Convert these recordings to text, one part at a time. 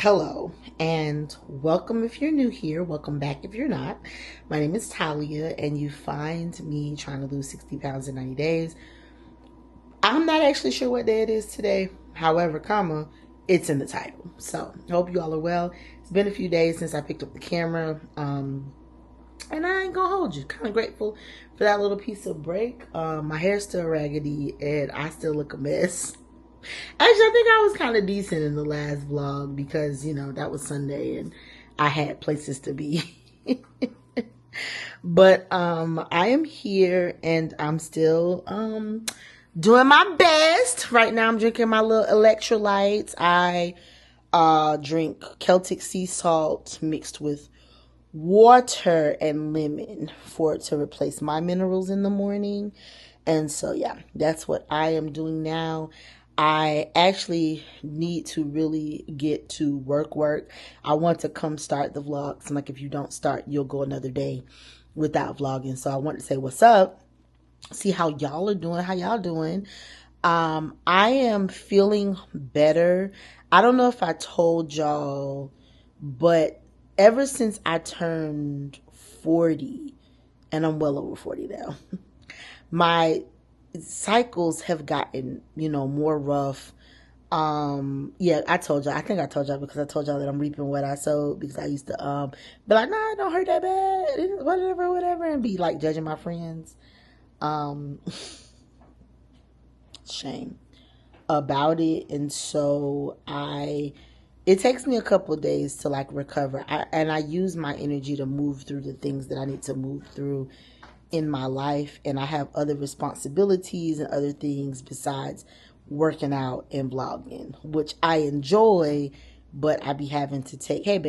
Hello and welcome if you're new here. Welcome back if you're not. My name is Talia and you find me trying to lose 60 pounds in 90 days. I'm not actually sure what day it is today. However, it's in the title. So I hope you all are well. It's been a few days since I picked up the camera. And I ain't gonna hold you. Kind of grateful for that little piece of break. My hair's still raggedy and I still look a mess. Actually, I think I was kind of decent in the last vlog because, that was Sunday and I had places to be. But I am here and I'm still doing my best. Right now I'm drinking my little electrolytes. I drink Celtic sea salt mixed with water and lemon for it to replace my minerals in the morning. And so, yeah, that's what I am doing now. I actually need to really get to work. I want to come start the vlogs. I'm like, if you don't start, you'll go another day without vlogging. So I want to say what's up, see how y'all are doing, how y'all doing. I am feeling better. I don't know if I told y'all, but ever since I turned 40, and I'm well over 40 now, my cycles have gotten, more rough. Yeah, I told y'all. I think I told y'all because I told y'all that I'm reaping what I sowed because I used to be like, nah, it don't hurt that bad, whatever, and be like judging my friends. Shame about it. And so it takes me a couple of days to like recover. And I use my energy to move through the things that I need to move through in my life, and I have other responsibilities and other things besides working out and vlogging, which I enjoy, but I be having to take care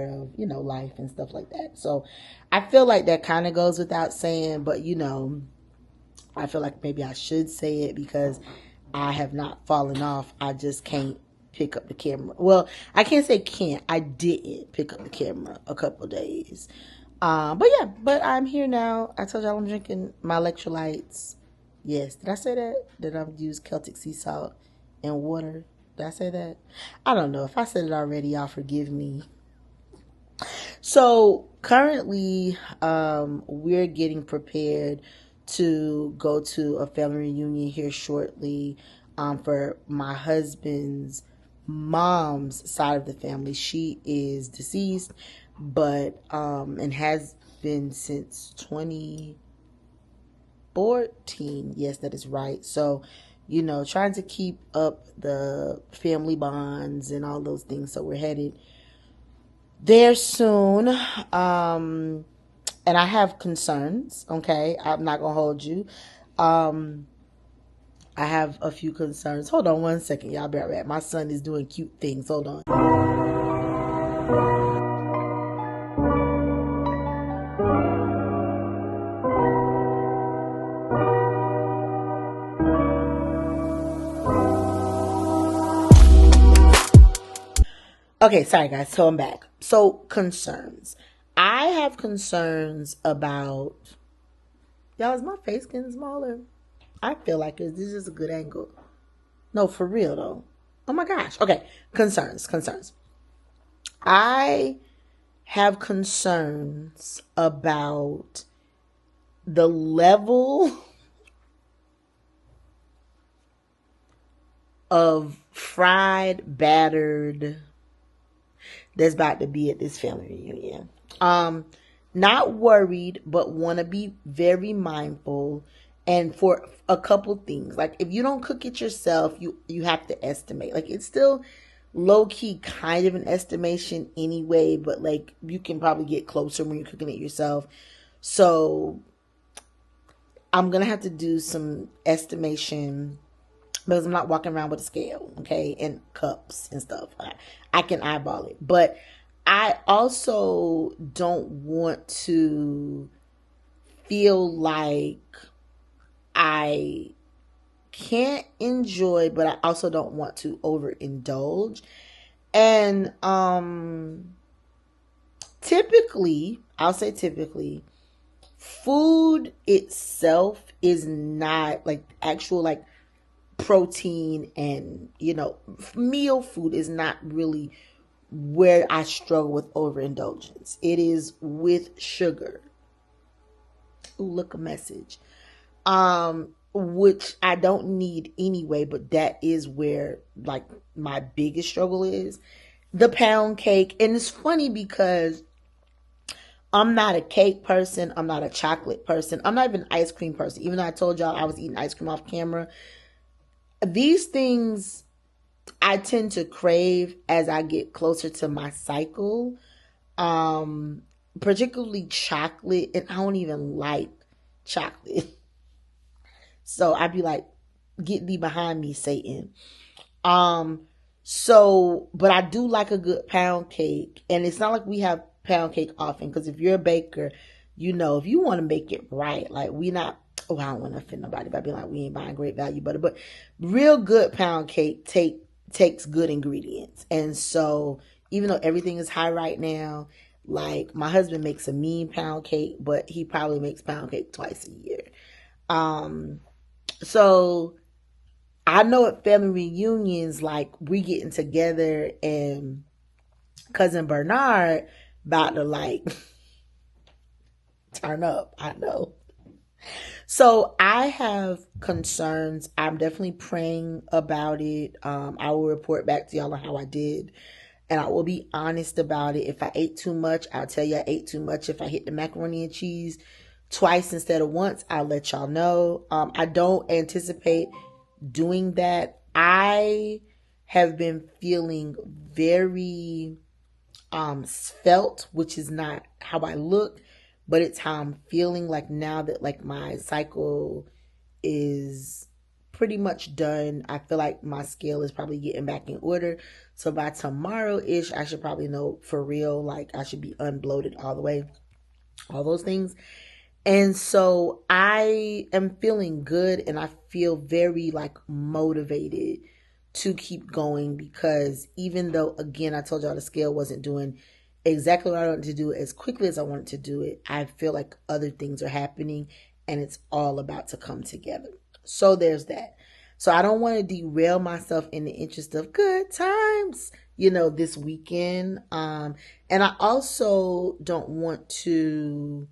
of, life and stuff like that. So I feel like that kind of goes without saying, but I feel like maybe I should say it because I have not fallen off. I just can't pick up the camera. Well, I can't say can't. I didn't pick up the camera a couple of days. But I'm here now. I told y'all I'm drinking my electrolytes. Yes, did I say that? That I've used Celtic sea salt and water. Did I say that? I don't know. If I said it already, y'all forgive me. So currently, we're getting prepared to go to a family reunion here shortly, for my husband's mom's side of the family. She is deceased, but and has been since 2014. Yes, that is right. So, trying to keep up the family bonds and all those things. So we're headed there soon. And I have concerns, okay? I'm not gonna hold you. I have a few concerns. Hold on one second, y'all. Be right back. My son is doing cute things. Hold on. Okay, sorry guys. So I'm back. So concerns. I have concerns about, y'all, is my face getting smaller? I feel like this is a good angle. No, for real though. Oh my gosh. Okay. Concerns. I have concerns about the level of fried, battered that's about to be at this family reunion. Not worried, but want to be very mindful. And for a couple things, like if you don't cook it yourself, you have to estimate. Like it's still low key kind of an estimation anyway, but like you can probably get closer when you're cooking it yourself. So I'm gonna have to do some estimation because I'm not walking around with a scale, okay, and cups and stuff. I can eyeball it, but I also don't want to feel like I can't enjoy, but I also don't want to overindulge. And typically, I'll say typically, food itself is not like actual like protein and, meal food is not really where I struggle with overindulgence. It is with sugar. Ooh, look, a message. Which I don't need anyway, but that is where like my biggest struggle is. The pound cake. And it's funny because I'm not a cake person. I'm not a chocolate person. I'm not even an ice cream person. Even though I told y'all I was eating ice cream off camera. These things I tend to crave as I get closer to my cycle. Um, Particularly chocolate, and I don't even like chocolate. So I'd be like, get thee behind me, Satan. Um, but I do like a good pound cake, and it's not like we have pound cake often. Because if you're a baker, if you want to make it right, like we not. Oh, I don't want to offend nobody by being like we ain't buying great value butter, but real good pound cake takes good ingredients, and so even though everything is high right now, like my husband makes a mean pound cake, but he probably makes pound cake twice a year. Um, so I know at family reunions, like we getting together and cousin Bernard about to like turn up. I know. So I have concerns. I'm definitely praying about it. I will report back to y'all on how I did. And I will be honest about it. If I ate too much, I'll tell you I ate too much. If I hit the macaroni and cheese twice instead of once, I'll let y'all know. I don't anticipate doing that. I have been feeling very svelte, which is not how I look, but it's how I'm feeling like now that like my cycle is pretty much done. I feel like my scale is probably getting back in order. So by tomorrow-ish, I should probably know for real, like I should be unbloated all the way, all those things. And so I am feeling good and I feel very like motivated to keep going because even though, again, I told y'all the scale wasn't doing exactly what I wanted to do as quickly as I wanted to do it, I feel like other things are happening and it's all about to come together. So there's that. So I don't want to derail myself in the interest of good times, this weekend. And I also don't want to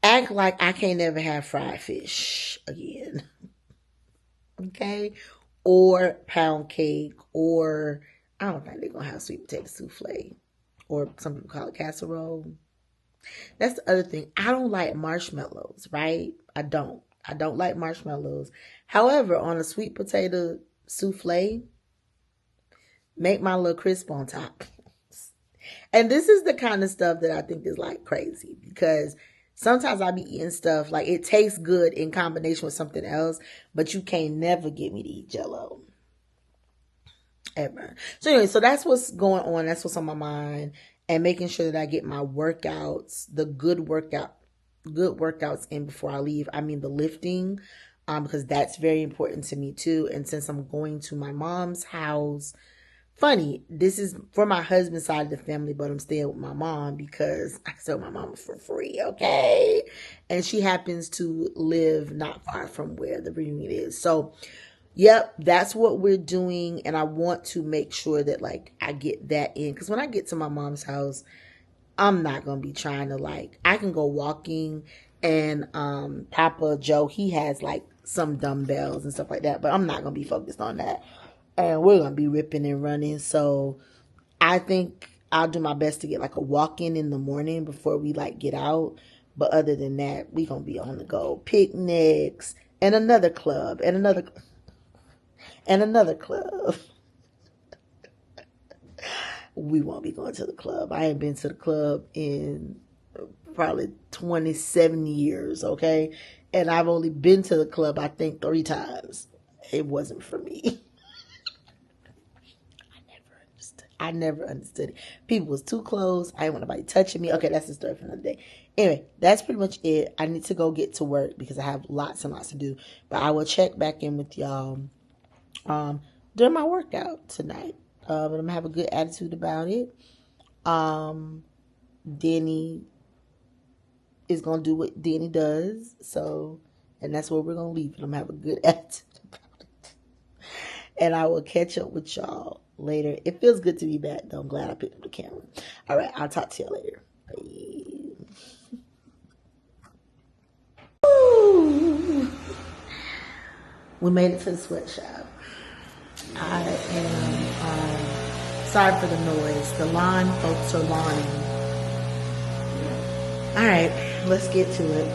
act like I can't never have fried fish again. Okay? Or pound cake, or I don't think they're gonna have sweet potato souffle. Or some people call it casserole. That's the other thing. I don't like marshmallows, right? I don't. I don't like marshmallows. However, on a sweet potato souffle, make my little crisp on top. And this is the kind of stuff that I think is like crazy because sometimes I be eating stuff like it tastes good in combination with something else, but you can't never get me to eat Jello ever. So anyway, so that's what's going on. That's what's on my mind, and making sure that I get my workouts, the good workouts in before I leave. I mean the lifting, because that's very important to me too. And since I'm going to my mom's house. Funny, this is for my husband's side of the family, but I'm staying with my mom because I stay with my mama for free, okay? And she happens to live not far from where the reunion is. So, yep, that's what we're doing. And I want to make sure that, like, I get that in. Because when I get to my mom's house, I'm not going to be trying to, like, I can go walking and Papa Joe, he has, like, some dumbbells and stuff like that. But I'm not going to be focused on that. And we're going to be ripping and running. So I think I'll do my best to get like a walk in the morning before we like get out. But other than that, we going to be on the go. Picnics and another club and another club. We won't be going to the club. I ain't been to the club in probably 27 years, okay? And I've only been to the club, I think, 3 times. It wasn't for me. I never understood it. People was too close. I didn't want nobody touching me. Okay, that's the story for another day. Anyway, that's pretty much it. I need to go get to work because I have lots and lots to do. But I will check back in with y'all during my workout tonight. And I'm going to have a good attitude about it. Danny is going to do what Danny does. So, and that's where we're going to leave it. I'm going to have a good attitude about And I will catch up with y'all later. It feels good to be back, though. I'm glad I picked up the camera. All right, I'll talk to y'all later. Bye. Woo! We made it to the sweatshop. I am sorry for the noise. The lawn folks are lawning. All right, let's get to it.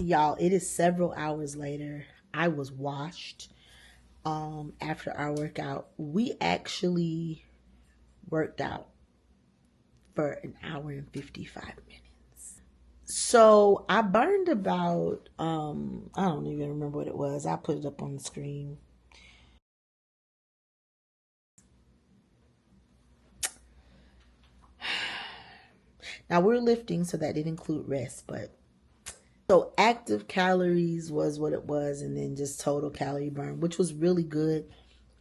Y'all, it is several hours later. I was washed after our workout. We actually worked out for an hour and 55 minutes. So I burned about I don't even remember what it was. I put it up on the screen. Now we're lifting, so that didn't include rest, but so active calories was what it was, and then just total calorie burn, which was really good.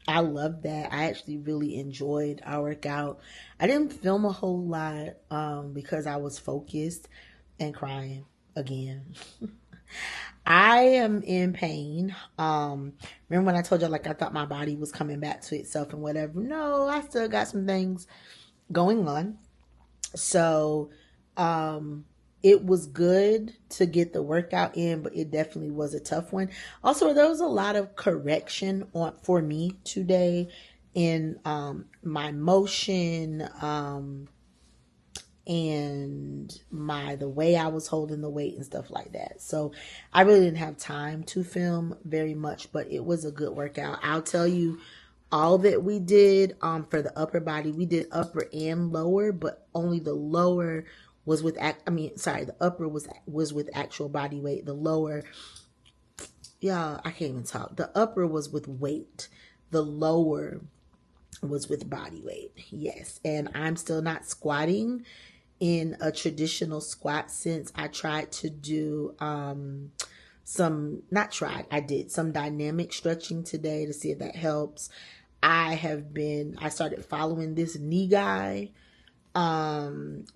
I love that. I actually really enjoyed our workout. I didn't film a whole lot because I was focused and crying again. I am in pain. Remember when I told you like I thought my body was coming back to itself and whatever? No, I still got some things going on. So it was good to get the workout in, but it definitely was a tough one. Also, there was a lot of correction on for me today in my motion and the way I was holding the weight and stuff like that. So I really didn't have time to film very much, but it was a good workout. I'll tell you all that we did for the upper body. We did upper and lower, but only the lower was with the upper was with actual body weight. The lower, yeah, I can't even talk. The upper was with weight. The lower was with body weight. Yes. And I'm still not squatting in a traditional squat since I tried to do I did some dynamic stretching today to see if that helps. I started following this knee guy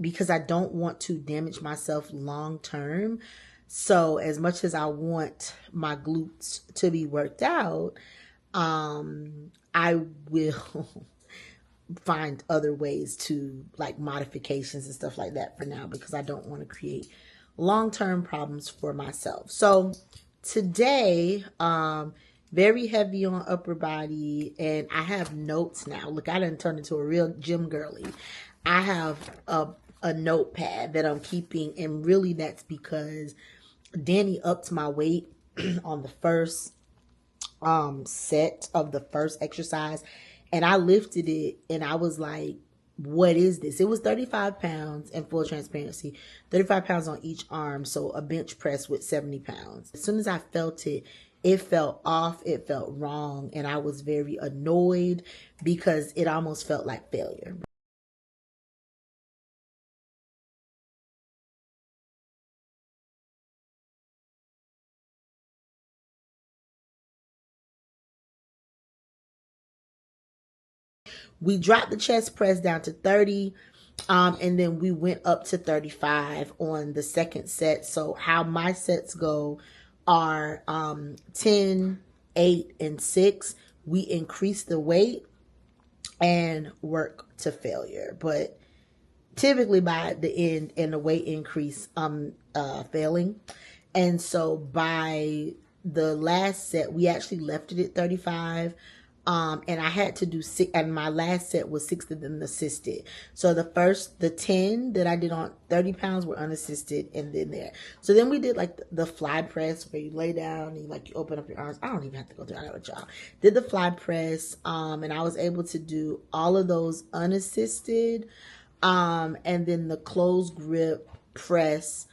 because I don't want to damage myself long term. So as much as I want my glutes to be worked out, I will find other ways to like modifications and stuff like that for now because I don't want to create long-term problems for myself. So today, very heavy on upper body, and I have notes now. Look, I done turned into a real gym girly. I have a notepad that I'm keeping, and really that's because Danny upped my weight on the first set of the first exercise, and I lifted it and I was like, what is this? It was 35 pounds, in full transparency, 35 pounds on each arm, so a bench press with 70 pounds. As soon as I felt it, it felt off, it felt wrong, and I was very annoyed because it almost felt like failure. we dropped the chest press down to 30. And then we went up to 35 on the second set. So how my sets go are 10, 8, and 6. We increase the weight and work to failure. But typically by the end and the weight increase, failing. And so by the last set, we actually left it at 35. And I had to do 6, and my last set was 6 of them assisted. So the 10 that I did on 30 pounds were unassisted, and then there. So then we did like the fly press where you lay down and you open up your arms. I don't even have to go through that with y'all. Did the fly press, and I was able to do all of those unassisted. And then the closed grip press.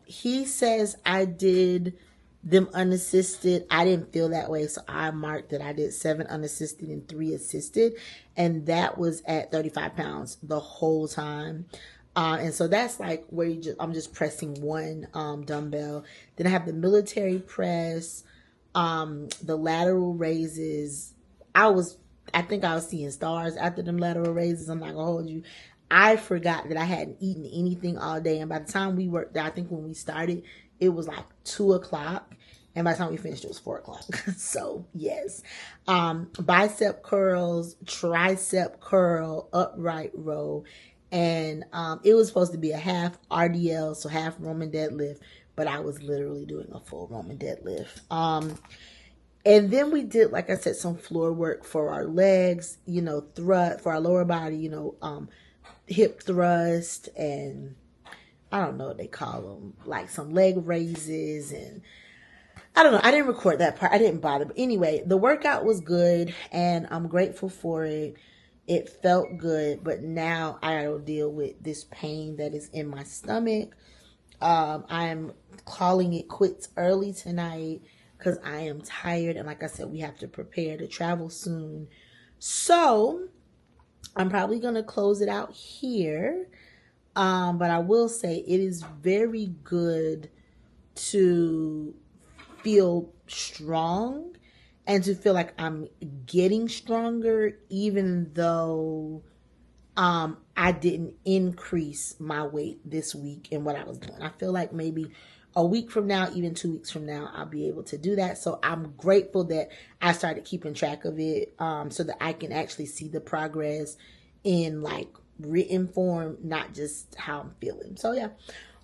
He says I did them unassisted. I didn't feel that way, so I marked that I did 7 unassisted and 3 assisted, and that was at 35 pounds the whole time. And so that's like where I'm just pressing one dumbbell. Then I have the military press, the lateral raises. I think I was seeing stars after them lateral raises. I'm not gonna hold you. I forgot that I hadn't eaten anything all day, and by the time we worked, I think when we started, it was like 2 o'clock, and by the time we finished, it was 4 o'clock. So yes, bicep curls, tricep curl, upright row, and it was supposed to be a half RDL, so half Roman deadlift, but I was literally doing a full Roman deadlift. And then we did, like I said, some floor work for our legs, thrust for our lower body, hip thrust, and I don't know what they call them, like some leg raises, and I don't know. I didn't record that part. I didn't bother. But anyway, the workout was good, and I'm grateful for it. It felt good, but now I gotta deal with this pain that is in my stomach. I'm calling it quits early tonight because I am tired, and like I said, we have to prepare to travel soon. So I'm probably gonna close it out here. But I will say it is very good to feel strong and to feel like I'm getting stronger, even though I didn't increase my weight this week in what I was doing. I feel like maybe a week from now, even 2 weeks from now, I'll be able to do that. So I'm grateful that I started keeping track of it, so that I can actually see the progress in like written form, not just how I'm feeling. So yeah,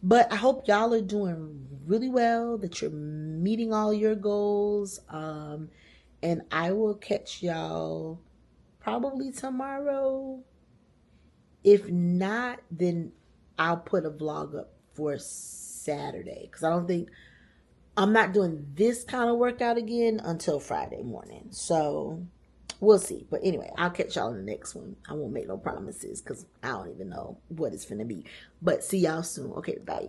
but I hope y'all are doing really well, that you're meeting all your goals. And I will catch y'all probably tomorrow. If not, then I'll put a vlog up for Saturday, because I'm not doing this kind of workout again until Friday morning. So we'll see. But anyway, I'll catch y'all in the next one. I won't make no promises because I don't even know what it's finna be. But see y'all soon. Okay, bye.